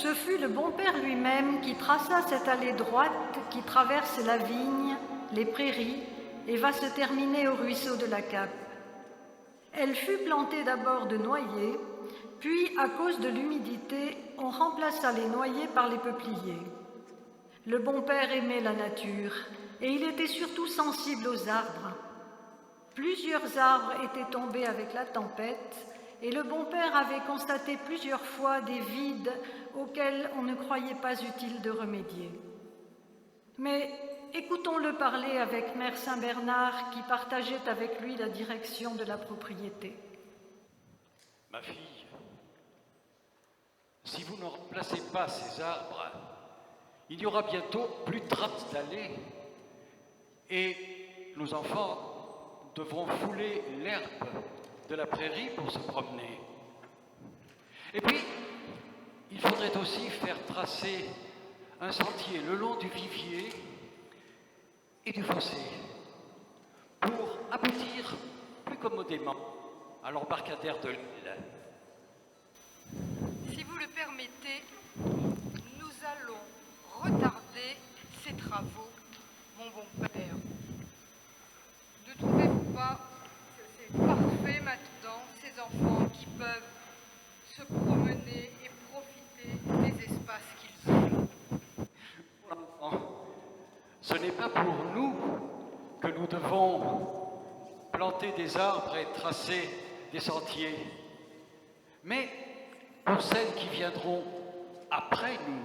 Ce fut le bon père lui-même qui traça cette allée droite qui traverse la vigne, les prairies et va se terminer au ruisseau de la Cape. Elle fut plantée d'abord de noyers, puis à cause de l'humidité, on remplaça les noyers par les peupliers. Le bon père aimait la nature et il était surtout sensible aux arbres. Plusieurs arbres étaient tombés avec la tempête et le bon père avait constaté plusieurs fois des vides auxquels on ne croyait pas utile de remédier. Mais écoutons-le parler avec Mère Saint-Bernard qui partageait avec lui la direction de la propriété. Ma fille, si vous ne remplacez pas ces arbres, il y aura bientôt plus de traces d'allées et nos enfants devront fouler l'herbe de la prairie pour se promener. Et puis, il faudrait aussi faire tracer un sentier le long du vivier et du fossé pour aboutir plus commodément à l'embarcadère de l'île. Si vous le permettez, nous allons retarder ces travaux, mon bon père. Ne trouvez-vous pas que c'est parfait maintenant, ces enfants qui peuvent se promener et profiter des espaces qu'ils ont? Ce n'est pas pour nous que nous devons planter des arbres et tracer des sentiers, mais pour celles qui viendront après nous,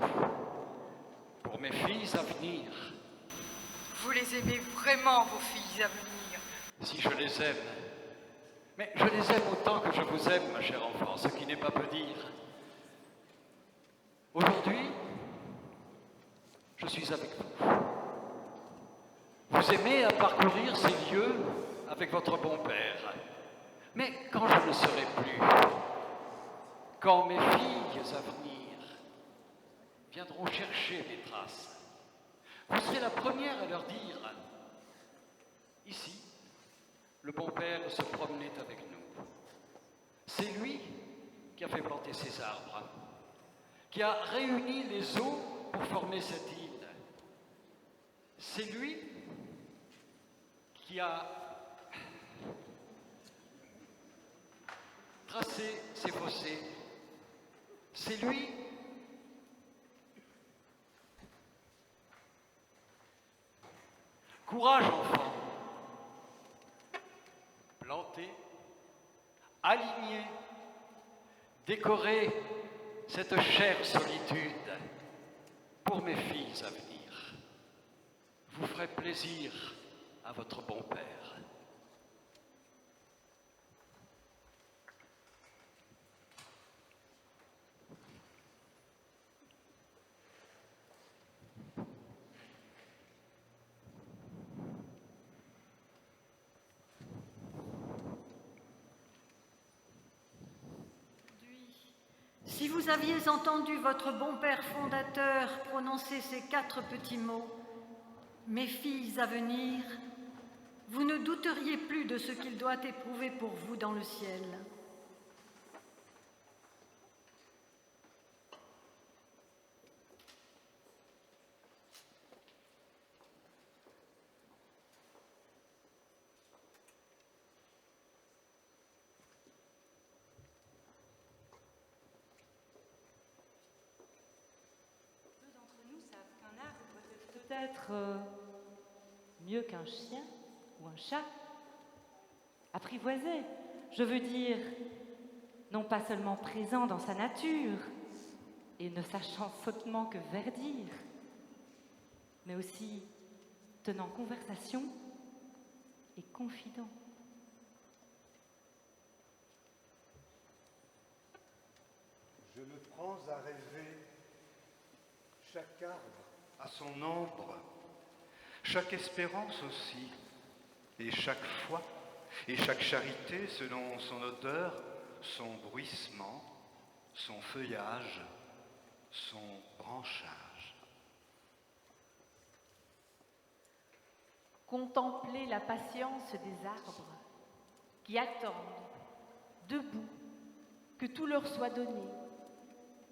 pour mes filles à venir. Vous les aimez vraiment, vos filles à venir? Si je les aime, mais je les aime autant que je vous aime, ma chère enfant, ce qui n'est pas peu dire. Aujourd'hui, je suis avec vous. Vous aimez à parcourir ces lieux avec votre bon père. Mais quand je ne serai plus, quand mes filles à venir viendront chercher mes traces, vous serez la première à leur dire « Ici, le bon père se promenait avec nous. C'est lui qui a fait planter ces arbres, qui a réuni les eaux pour former cette île. C'est lui qui a tracé ces fossés. C'est lui Courage, enfant. Planter, aligner, décorer cette chère solitude pour mes filles à venir. Vous ferez plaisir à votre bon père. Si vous aviez entendu votre bon père fondateur prononcer ces 4 petits mots, « Mes filles à venir », vous ne douteriez plus de ce qu'il doit éprouver pour vous dans le ciel. Peut-être mieux qu'un chien ou un chat. Apprivoisé, je veux dire, non pas seulement présent dans sa nature et ne sachant sottement que verdir, mais aussi tenant conversation et confident. Je me prends à rêver chaque arbre à son ombre, chaque espérance aussi, et chaque foi, et chaque charité selon son odeur, son bruissement, son feuillage, son branchage. Contempler la patience des arbres qui attendent, debout, que tout leur soit donné,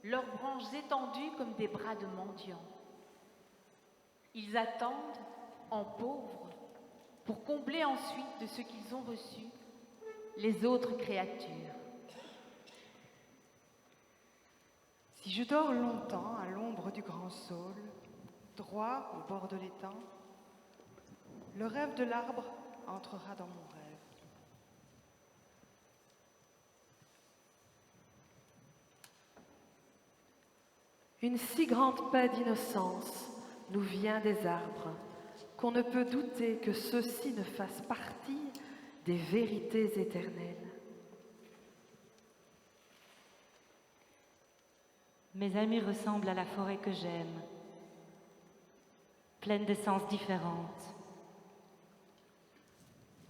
leurs branches étendues comme des bras de mendiants. Ils attendent, en pauvres, pour combler ensuite de ce qu'ils ont reçu les autres créatures. Si je dors longtemps à l'ombre du grand saule, droit au bord de l'étang, le rêve de l'arbre entrera dans mon rêve. Une si grande paix d'innocence nous vient des arbres qu'on ne peut douter que ceux-ci ne fassent partie des vérités éternelles. Mes amis ressemblent à la forêt que j'aime, pleine d'essences différentes.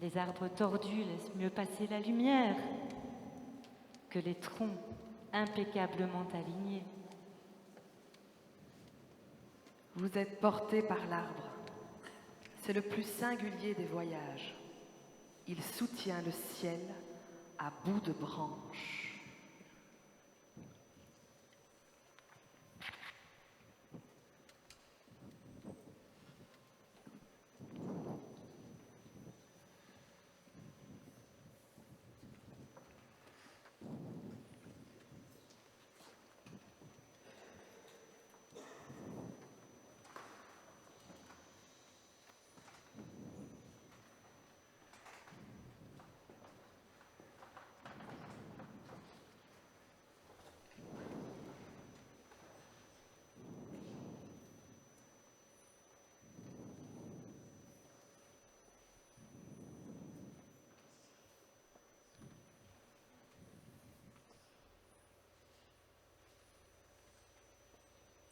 Les arbres tordus laissent mieux passer la lumière que les troncs impeccablement alignés. Vous êtes porté par l'arbre. C'est le plus singulier des voyages. Il soutient le ciel à bout de branches.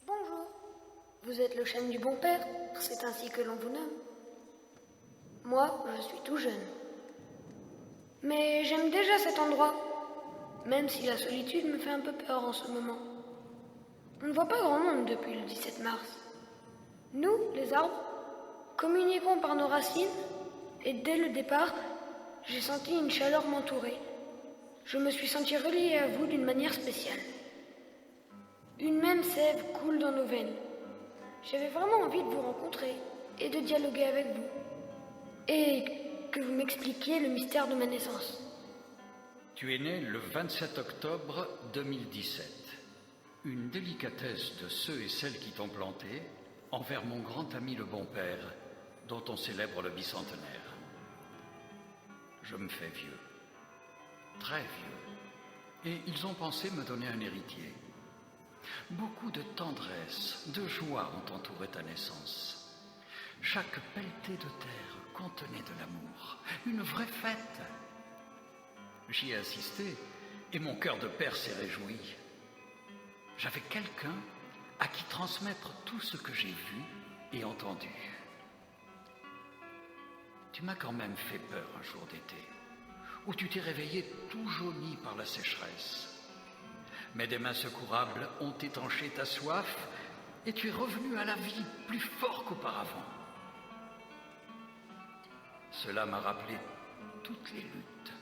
Bonjour, vous êtes le chêne du bon père, c'est ainsi que l'on vous nomme. Moi, je suis tout jeune. Mais j'aime déjà cet endroit, même si la solitude me fait un peu peur en ce moment. On ne voit pas grand monde depuis le 17 mars. Nous, les arbres, communiquons par nos racines, et dès le départ, j'ai senti une chaleur m'entourer. Je me suis senti relié à vous d'une manière spéciale. Une même sève coule dans nos veines. J'avais vraiment envie de vous rencontrer et de dialoguer avec vous. Et que vous m'expliquiez le mystère de ma naissance. Tu es né le 27 octobre 2017. Une délicatesse de ceux et celles qui t'ont planté envers mon grand ami le bon père, dont on célèbre le bicentenaire. Je me fais vieux, très vieux, et ils ont pensé me donner un héritier. Beaucoup de tendresse, de joie ont entouré ta naissance. Chaque pelletée de terre contenait de l'amour, une vraie fête. J'y ai assisté et mon cœur de père s'est réjoui. J'avais quelqu'un à qui transmettre tout ce que j'ai vu et entendu. Tu m'as quand même fait peur un jour d'été, où tu t'es réveillé tout jauni par la sécheresse. Mais des mains secourables ont étanché ta soif et tu es revenu à la vie plus fort qu'auparavant. Cela m'a rappelé toutes les luttes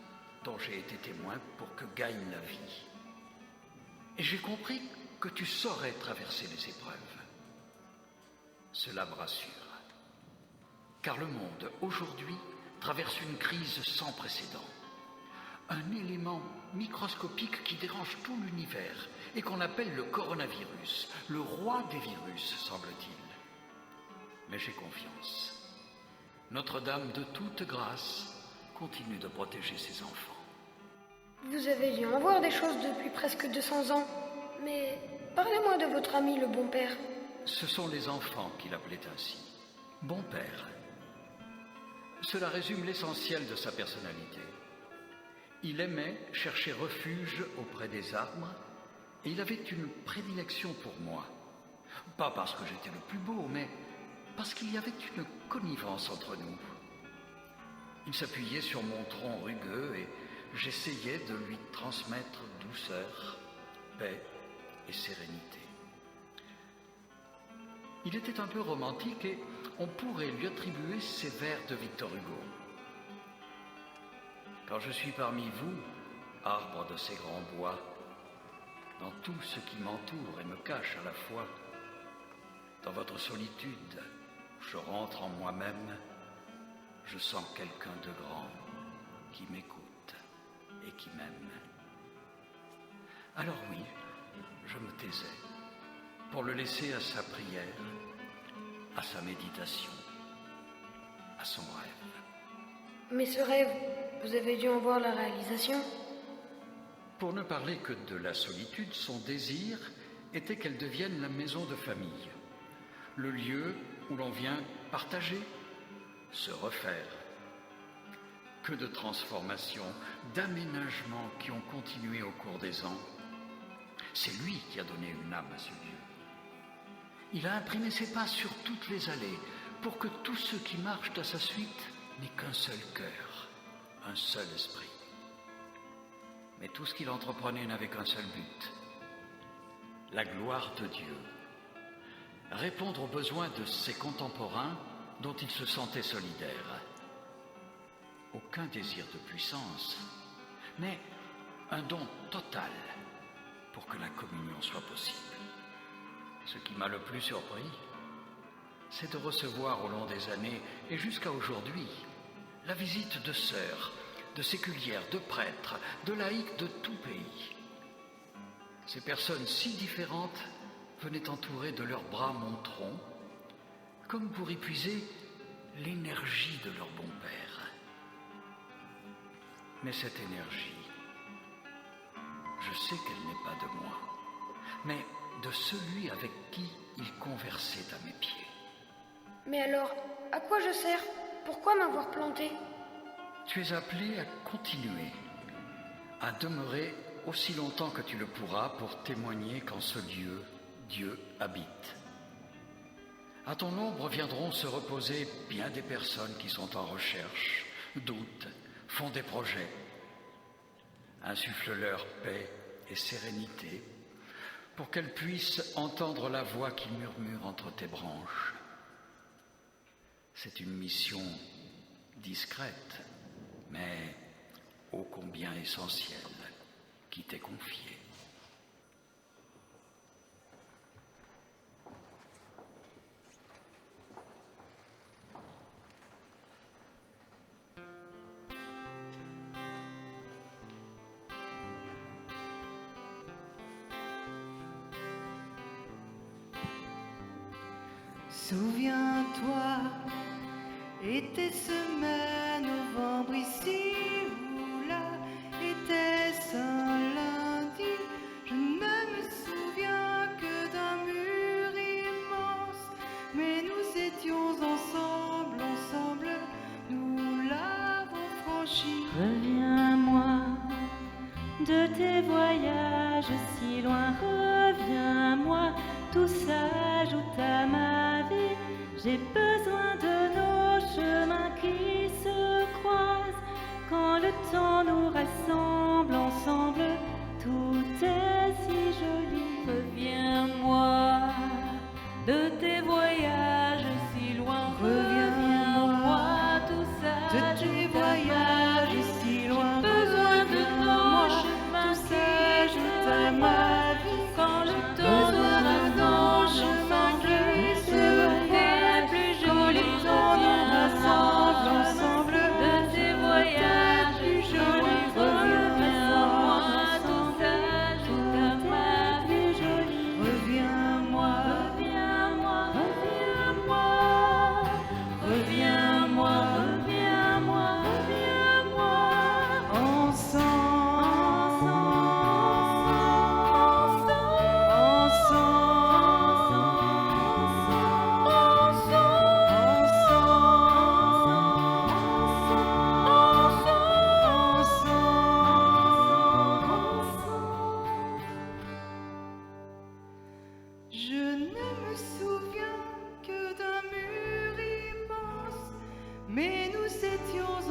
dont j'ai été témoin pour que gagne la vie. Et j'ai compris que tu saurais traverser les épreuves. Cela me rassure. Car le monde, aujourd'hui, traverse une crise sans précédent. Un élément microscopique qui dérange tout l'univers et qu'on appelle le coronavirus, le roi des virus, semble-t-il. Mais j'ai confiance. Notre-Dame de toute grâce continue de protéger ses enfants. Vous avez dû en voir des choses depuis presque 200 ans. Mais parlez-moi de votre ami le bon père. Ce sont les enfants qui l'appelaient ainsi. Bon père. Cela résume l'essentiel de sa personnalité. Il aimait chercher refuge auprès des arbres et il avait une prédilection pour moi. Pas parce que j'étais le plus beau, mais parce qu'il y avait une connivence entre nous. Il s'appuyait sur mon tronc rugueux et j'essayais de lui transmettre douceur, paix et sérénité. Il était un peu romantique et on pourrait lui attribuer ces vers de Victor Hugo. Quand je suis parmi vous, arbres de ces grands bois, dans tout ce qui m'entoure et me cache à la fois. Dans votre solitude, je rentre en moi-même, je sens quelqu'un de grand qui m'écoute et qui m'aime. Alors oui, je me taisais pour le laisser à sa prière, à sa méditation, à son rêve. Mais ce rêve, vous avez dû en voir la réalisation? Pour ne parler que de la solitude, son désir était qu'elle devienne la maison de famille, le lieu où l'on vient partager, se refaire. Que de transformations, d'aménagements qui ont continué au cours des ans. C'est lui qui a donné une âme à ce lieu. Il a imprimé ses pas sur toutes les allées pour que tous ceux qui marchent à sa suite n'aient qu'un seul cœur, un seul esprit. Mais tout ce qu'il entreprenait n'avait qu'un seul but, la gloire de Dieu. Répondre aux besoins de ses contemporains dont il se sentait solidaire. Aucun désir de puissance, mais un don total pour que la communion soit possible. Ce qui m'a le plus surpris, c'est de recevoir au long des années et jusqu'à aujourd'hui la visite de sœurs, de séculières, de prêtres, de laïcs de tout pays. Ces personnes si différentes venaient entourer de leurs bras mon tronc, comme pour y puiser l'énergie de leur bon père. Mais cette énergie, je sais qu'elle n'est pas de moi, mais de celui avec qui il conversait à mes pieds. Mais alors, à quoi je sers? Pourquoi m'avoir planté? Tu es appelé à continuer, à demeurer aussi longtemps que tu le pourras pour témoigner qu'en ce lieu, Dieu habite. À ton ombre viendront se reposer bien des personnes qui sont en recherche, doutent, font des projets. Insuffle-leur paix et sérénité pour qu'elles puissent entendre la voix qui murmure entre tes branches. C'est une mission discrète, mais ô combien essentielle, qui t'est confiée. Souviens-toi, était semaine novembre ici ou là, était-ce un lundi? Je ne me souviens que d'un mur immense, mais nous étions ensemble, nous l'avons franchi. Reviens-moi de tes voyages si loin, reviens-moi, tout s'ajoute à ma vie. J'ai besoin de nos chemins qui se croisent. Quand le temps nous rassemble ensemble, tout est si joli. Reviens-moi de tes voyages si loin, reviens-moi, tout ça. De tes voyages si loin, besoin de nos chemins qui s'ajoutent à ma vie. Quand le temps nous rassemble ensemble, c'est plus joli. Ensemble, de tes voyages plus jolis, reviens-moi, tout s'ajoute à ma vie jolie. Reviens-moi, reviens-moi, reviens-moi, reviens-moi, reviens-moi, reviens-moi, ensemble, Je ne me souviens que d'un mur immense, mais nous étions